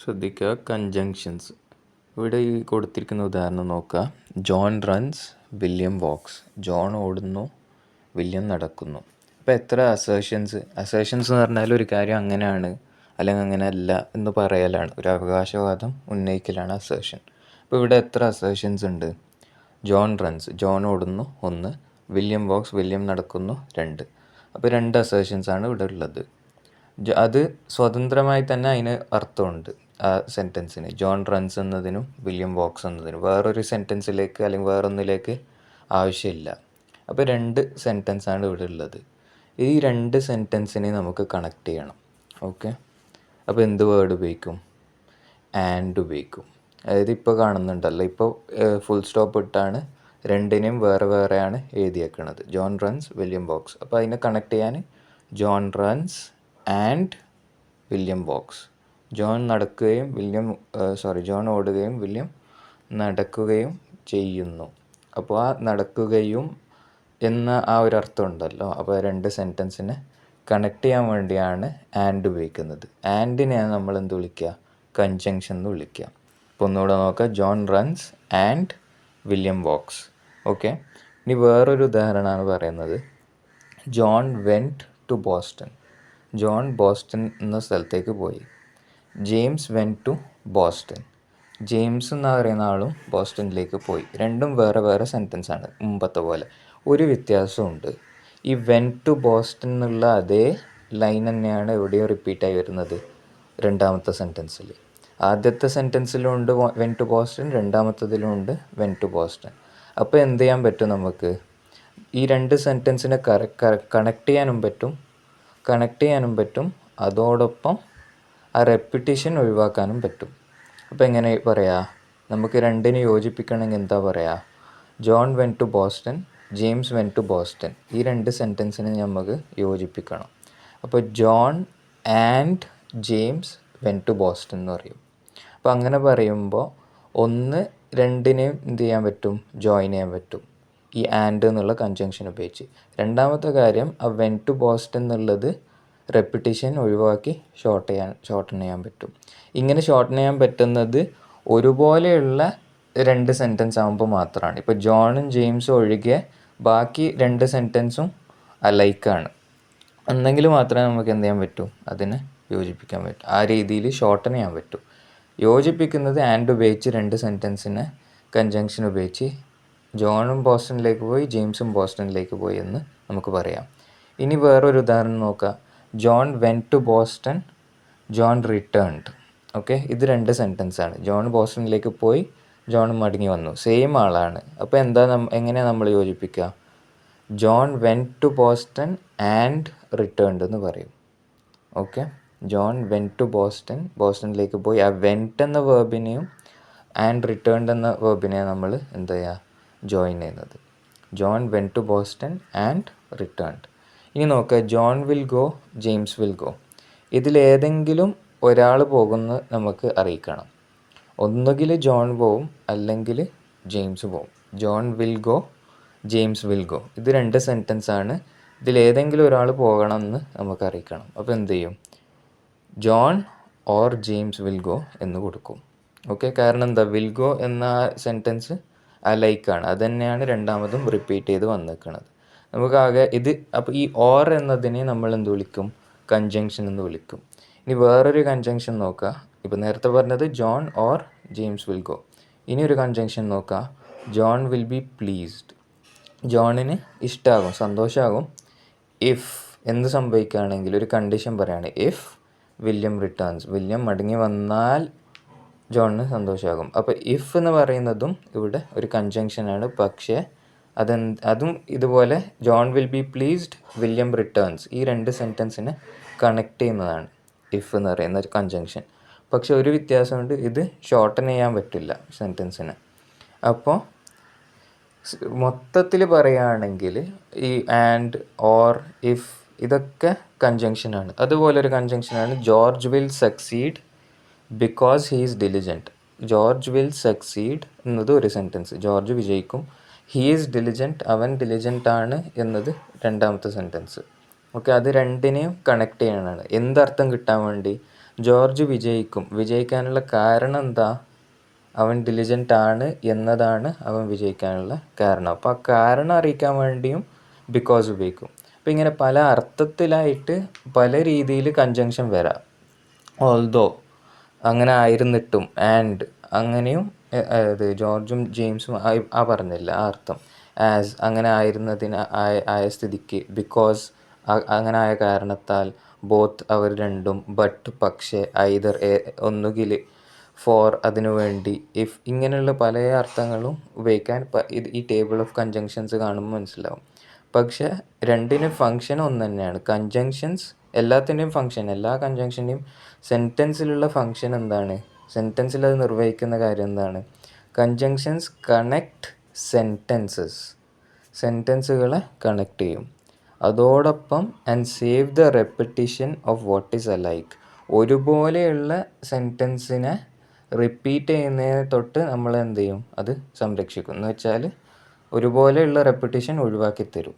ശ്രദ്ധിക്കുക, കൺജങ്ഷൻസ്. ഇവിടെ ഈ കൊടുത്തിരിക്കുന്ന ഉദാഹരണം നോക്കുക. John runs, William walks. John ഓടുന്നു, വില്യം നടക്കുന്നു. അപ്പോൾ എത്ര അസേഷൻസ് എന്ന് പറഞ്ഞാൽ ഒരു കാര്യം അങ്ങനെയാണ് അല്ലെങ്കിൽ അങ്ങനെ അല്ല എന്ന് പറയലാണ്, ഒരു അവകാശവാദം ഉന്നയിക്കലാണ് അസേഷൻ. അപ്പോൾ ഇവിടെ എത്ര അസേഷൻസ് ഉണ്ട്? ജോൺ റൺസ്, ജോൺ ഓടുന്നു 1, വില്യം വാക്സ്, വില്യം നടക്കുന്നു 2. അപ്പോൾ 2 അസേഷൻസാണ് ഇവിടെ ഉള്ളത്. അത് സ്വതന്ത്രമായി തന്നെ അതിന് അർത്ഥമുണ്ട്. ആ സെൻറ്റൻസിന് ജോൺ റൺസ് എന്നതിനും വില്യം വാക്സ് എന്നതിനും വേറൊരു സെൻറ്റൻസിലേക്ക് അല്ലെങ്കിൽ വേറൊന്നിലേക്ക് ആവശ്യമില്ല. അപ്പോൾ 2 സെൻറ്റൻസാണ് ഇവിടെ ഉള്ളത്. ഈ 2 സെൻറ്റൻസിനെ നമുക്ക് കണക്ട് ചെയ്യണം. ഓക്കെ, അപ്പോൾ എന്ത് വേർഡ് ഉപയോഗിക്കും? ആൻഡ് ഉപയോഗിക്കും. അതായത് ഇപ്പോൾ കാണുന്നുണ്ടല്ലോ, ഇപ്പോൾ ഫുൾ സ്റ്റോപ്പ് ഇട്ടാണ് 2നെയും വേറെ വേറെയാണ് എഴുതിയേക്കണത്. John runs, William walks. അപ്പോൾ അതിനെ കണക്ട് ചെയ്യാൻ John runs and William walks. John ഓടുകയും വില്യം നടക്കുകയും ചെയ്യുന്നു. അപ്പോൾ ആ നടക്കുകയും എന്ന ആ ഒരു അർത്ഥം ഉണ്ടല്ലോ. അപ്പോൾ 2 സെൻറ്റൻസിനെ കണക്ട് ചെയ്യാൻ വേണ്ടിയാണ് ആൻഡ് ഉപയോഗിക്കുന്നത്. ആൻഡിനെയാണ് നമ്മൾ എന്ത് വിളിക്കുക? കൺജങ്ഷൻ എന്ന് വിളിക്കുക. അപ്പോൾ ഒന്നുകൂടെ നോക്കുക. John runs and William walks. Okay, ഇനി വേറൊരു ഉദാഹരണമാണ് പറയുന്നത്. John went to Boston. John Boston എന്ന സ്ഥലത്തേക്ക് പോയി. James went to Boston. James എന്ന് പറയുന്ന ആളും ബോസ്റ്റണിലേക്ക് പോയി. 2 വേറെ വേറെ സെൻറ്റൻസാണ്, മുമ്പത്തെ പോലെ. ഒരു വ്യത്യാസമുണ്ട്. ഈ വെൻറ്റ് ടു ബോസ്റ്റൺ എന്നുള്ള അതേ ലൈൻ തന്നെയാണ് എവിടെയോ റിപ്പീറ്റായി വരുന്നത് രണ്ടാമത്തെ സെൻറ്റൻസിൽ. ആദ്യത്തെ സെൻറ്റൻസിലും ഉണ്ട് വെൻറ്റ് ടു ബോസ്റ്റൺ, രണ്ടാമത്തതിലും ഉണ്ട് വെൻറ്റ് ടു ബോസ്റ്റൺ. അപ്പോൾ എന്ത് ചെയ്യാൻ പറ്റും നമുക്ക്? ഈ 2 സെൻറ്റൻസിനെ കണക്ട് ചെയ്യാനും പറ്റും, അതോടൊപ്പം ആ റെപ്പിറ്റേഷൻ ഒഴിവാക്കാനും പറ്റും. അപ്പോൾ എങ്ങനെ പറയാ? നമുക്ക് 2നെ യോജിപ്പിക്കണമെങ്കിൽ എന്താ പറയുക? John went to Boston, James went to Boston. ഈ 2 സെൻറ്റൻസിനെ നമുക്ക് യോജിപ്പിക്കണം. അപ്പോൾ John and James went to Boston എന്ന് പറയും. അപ്പോൾ അങ്ങനെ പറയുമ്പോൾ 2നെയും എന്ത് ചെയ്യാൻ പറ്റും? ജോയിൻ ചെയ്യാൻ പറ്റും ഈ ആൻഡ് എന്നുള്ള കൺജങ്ഷൻ ഉപയോഗിച്ച്. രണ്ടാമത്തെ കാര്യം, ആ വെൻറ്റ് ടു ബോസ്റ്റൺ എന്നുള്ളത് റെപ്പിറ്റേഷൻ ഒഴിവാക്കി ഷോർട്ടൺ ചെയ്യാൻ പറ്റും. ഇങ്ങനെ ഷോർട്ടൺ ചെയ്യാൻ പറ്റുന്നത് ഒരുപോലെയുള്ള 2 സെൻറ്റൻസ് ആകുമ്പോൾ മാത്രമാണ്. ഇപ്പോൾ ജോണും ജെയിംസും ഒഴികെ ബാക്കി 2 സെൻറ്റൻസും അലൈക്കാണ്. എന്നെങ്കിൽ മാത്രമേ നമുക്ക് എന്ത് ചെയ്യാൻ പറ്റൂ? അതിനെ യോജിപ്പിക്കാൻ പറ്റും. ആ രീതിയിൽ ഷോർട്ടൺ ചെയ്യാൻ പറ്റും. യോജിപ്പിക്കുന്നത് ആൻഡ് ഉപയോഗിച്ച് 2 സെൻറ്റൻസിനെ കൺജങ്ഷൻ ഉപയോഗിച്ച് ജോണും ബോസ്റ്റണിലേക്ക് പോയി, ജെയിംസും ബോസ്റ്റണിലേക്ക് പോയി എന്ന് നമുക്ക് പറയാം. ഇനി വേറൊരു ഉദാഹരണം നോക്കാം. John went to Boston, John returned. Okay, ഇത് 2 സെൻറ്റൻസാണ്. ജോൺ ബോസ്റ്റണിലേക്ക് പോയി, ജോൺ മടങ്ങി വന്നു. സെയിം ആളാണ്. അപ്പോൾ എങ്ങനെയാണ് നമ്മൾ യോജിപ്പിക്കുക? John went to Boston and returned എന്ന് പറയും. Okay, John went to Boston, ബോസ്റ്റണിലേക്ക് പോയി. ആ വെൻറ്റ് എന്ന വേർബിനെയും ആൻഡ് റിട്ടേൺഡ് എന്ന വേർബിനെയും നമ്മൾ എന്താ ചെയ്യുക? ജോയിൻ ചെയ്യുന്നത്. John went to Boston and returned. ഇനി നോക്കുക. John will go, James will go. ഇതിലേതെങ്കിലും ഒരാൾ പോകുമെന്ന് നമുക്ക് അറിയിക്കണം. ഒന്നുകിൽ ജോൺ പോവും, അല്ലെങ്കിൽ ജെയിംസ് പോവും. John will go, James will go. ഇത് 2 സെൻറ്റൻസാണ്. ഇതിലേതെങ്കിലും ഒരാൾ പോകണമെന്ന് നമുക്ക് അറിയിക്കണം. അപ്പോൾ എന്ത് ചെയ്യും? John or James will go എന്ന് കൊടുക്കും. ഓക്കെ, കാരണം എന്താ? വിൽ ഗോ എന്ന സെൻറ്റൻസ് അലൈക്കാണ്. അത് തന്നെയാണ് രണ്ടാമതും റിപ്പീറ്റ് ചെയ്ത് വന്നിരിക്കുന്നത്. നമുക്കാകെ ഇത്. അപ്പോൾ ഈ ഓർ എന്നതിനെ നമ്മൾ എന്ത് വിളിക്കും? കൺജങ്ഷൻ എന്ന് വിളിക്കും. ഇനി വേറൊരു കൺജങ്ഷൻ നോക്കുക. ഇപ്പോൾ നേരത്തെ പറഞ്ഞത് John or James will go. ഇനി ഒരു കൺജങ്ഷൻ നോക്കുക. John will be pleased. ജോണിന് ഇഷ്ടമാകും, സന്തോഷമാകും. ഇഫ് എന്ത് സംഭവിക്കുകയാണെങ്കിൽ ഒരു കണ്ടീഷൻ പറയുകയാണ്. ഇഫ് വില്യം റിട്ടേൺസ്, വില്യം മടങ്ങി വന്നാൽ ജോണിന് സന്തോഷമാകും. അപ്പോൾ ഇഫ് എന്ന് പറയുന്നതും ഇവിടെ ഒരു കൺജങ്ഷനാണ്. പക്ഷേ അതും ഇതുപോലെ John will be pleased, William returns, ഈ 2 സെൻറ്റൻസിനെ കണക്ട് ചെയ്യുന്നതാണ് ഇഫ് എന്ന് പറയുന്ന ഒരു കൺജങ്ഷൻ. പക്ഷെ ഒരു വ്യത്യാസമുണ്ട്. ഇത് ഷോർട്ടൻ ചെയ്യാൻ പറ്റില്ല സെൻറ്റൻസിന്. അപ്പോൾ മൊത്തത്തിൽ പറയുകയാണെങ്കിൽ ഈ ആൻഡ്, ഓർ, ഇഫ് ഇതൊക്കെ കൺജങ്ഷനാണ്. അതുപോലെ ഒരു കൺജങ്ഷനാണ് George will succeed because he is diligent. George will succeed എന്നത് ഒരു സെൻറ്റൻസ്, ജോർജ് വിജയിക്കും. ഹീ ഈസ് ഡിലിജൻറ്റ്, അവൻ ഡിലിജൻ്റ് ആണ് എന്നത് രണ്ടാമത്തെ സെൻറ്റൻസ്. ഓക്കെ, അത് 2നെയും കണക്ട് ചെയ്യാനാണ്. എന്തർത്ഥം കിട്ടാൻ വേണ്ടി? ജോർജ് വിജയിക്കും. വിജയിക്കാനുള്ള കാരണം എന്താ? അവൻ ഡിലിജൻ്റ് ആണ് എന്നതാണ് അവൻ വിജയിക്കാനുള്ള കാരണം. അപ്പോൾ ആ കാരണം അറിയിക്കാൻ വേണ്ടിയും ബിക്കോസ് ഉപയോഗിക്കും. അപ്പോൾ ഇങ്ങനെ പല അർത്ഥത്തിലായിട്ട് പല രീതിയിൽ കൺജങ്ഷൻ വരാം. ഓൾദോ അങ്ങനെ ആയിരുന്നിട്ടും, ആൻഡ് അങ്ങനെയും ഇത് ജോർജും ജെയിംസും പറഞ്ഞില്ല ആ അർത്ഥം. ആസ് അങ്ങനെ ആയിരുന്നതിന് ആയ സ്ഥിതിക്ക്, ബിക്കോസ് അങ്ങനെ ആയ കാരണത്താൽ, ബോത്ത് അവർ രണ്ടും, ബട്ട് പക്ഷേ, ഐദർ ഒന്നുകിൽ, ഫോർ അതിനു വേണ്ടി, ഇഫ് ഇങ്ങനെയുള്ള പല അർത്ഥങ്ങളും ഉപയോഗിക്കാൻ ഈ ടേബിൾ ഓഫ് കൺജങ്ഷൻസ് കാണുമ്പോൾ മനസ്സിലാവും. പക്ഷെ രണ്ടിനും ഫങ്ഷൻ ഒന്ന് തന്നെയാണ്. കൺജങ്ഷൻസ് എല്ലാത്തിൻ്റെയും ഫങ്ഷൻ, എല്ലാ കൺജങ്ഷൻ്റെയും സെൻറ്റൻസിലുള്ള ഫങ്ഷൻ എന്താണ്? സെൻറ്റൻസിൽ അത് നിർവഹിക്കുന്ന കാര്യം എന്താണ്? കൺജങ്ഷൻസ് കണക്ട് സെൻറ്റൻസസ്, സെൻറ്റൻസുകളെ കണക്ട് ചെയ്യും. അതോടൊപ്പം and save the repetition of what is alike, ഒരുപോലെയുള്ള സെൻറ്റൻസിനെ റിപ്പീറ്റ് ചെയ്യുന്നതിനെ തൊട്ട് നമ്മൾ എന്ത് ചെയ്യും? അത് സംരക്ഷിക്കും. എന്ന് വെച്ചാൽ ഒരുപോലെയുള്ള റെപ്പറ്റീഷൻ ഒഴിവാക്കി തരും.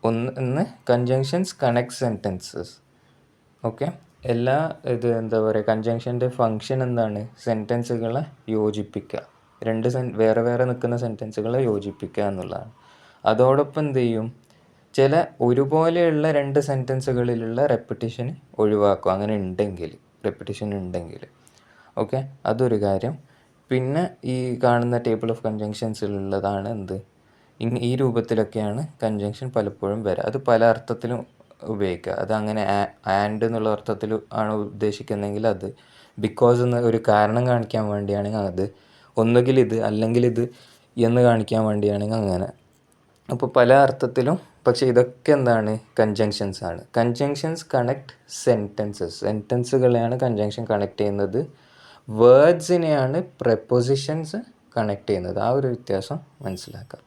ഒന്ന് കൺജങ്ഷൻസ് കണക്ട് സെൻറ്റൻസസ്. ഓക്കെ, എല്ലാ എന്താ പറയുക, കൺജങ്ഷൻ്റെ ഫങ്ഷൻ എന്താണ്? സെൻറ്റൻസുകളെ യോജിപ്പിക്കുക, രണ്ട് വേറെ വേറെ നിൽക്കുന്ന സെൻറ്റൻസുകളെ യോജിപ്പിക്കുക എന്നുള്ളതാണ്. അതോടൊപ്പം എന്ത് ചെയ്യും? ചില ഒരുപോലെയുള്ള രണ്ട് സെൻറ്റൻസുകളിലുള്ള റെപ്പറ്റീഷൻ ഒഴിവാക്കും, അങ്ങനെ ഉണ്ടെങ്കിൽ, റെപ്പറ്റീഷൻ ഉണ്ടെങ്കിൽ. ഓക്കെ, അതൊരു കാര്യം. പിന്നെ ഈ കാണുന്ന ടേബിൾ ഓഫ് കൺജങ്ഷൻസിലുള്ളതാണ് എന്ത്? ഈ രൂപത്തിലൊക്കെയാണ് കൺജങ്ഷൻ പലപ്പോഴും വരിക. അത് പല അർത്ഥത്തിലും ഉപയോഗിക്കുക. അത് അങ്ങനെ ആൻഡ് എന്നുള്ള അർത്ഥത്തിൽ ആണ് ഉദ്ദേശിക്കുന്നതെങ്കിൽ അത്, ബിക്കോസ് എന്ന ഒരു കാരണം കാണിക്കാൻ വേണ്ടിയാണെങ്കിൽ അത്, ഒന്നുകിൽ ഇത് അല്ലെങ്കിൽ ഇത് എന്ന് കാണിക്കാൻ വേണ്ടിയാണെങ്കിൽ അങ്ങനെ. അപ്പോൾ പല അർത്ഥത്തിലും. പക്ഷേ ഇതൊക്കെ എന്താണ്? കൺജങ്ഷൻസ് ആണ്. കൺജങ്ഷൻസ് കണക്ട് സെൻറ്റൻസസ്, സെൻറ്റൻസുകളെയാണ് കൺജങ്ഷൻ കണക്ട് ചെയ്യുന്നത്. വേർഡ്സിനെയാണ് പ്രപ്പോസിഷൻസ് കണക്ട് ചെയ്യുന്നത്. ആ ഒരു വ്യത്യാസം മനസ്സിലാക്കാം.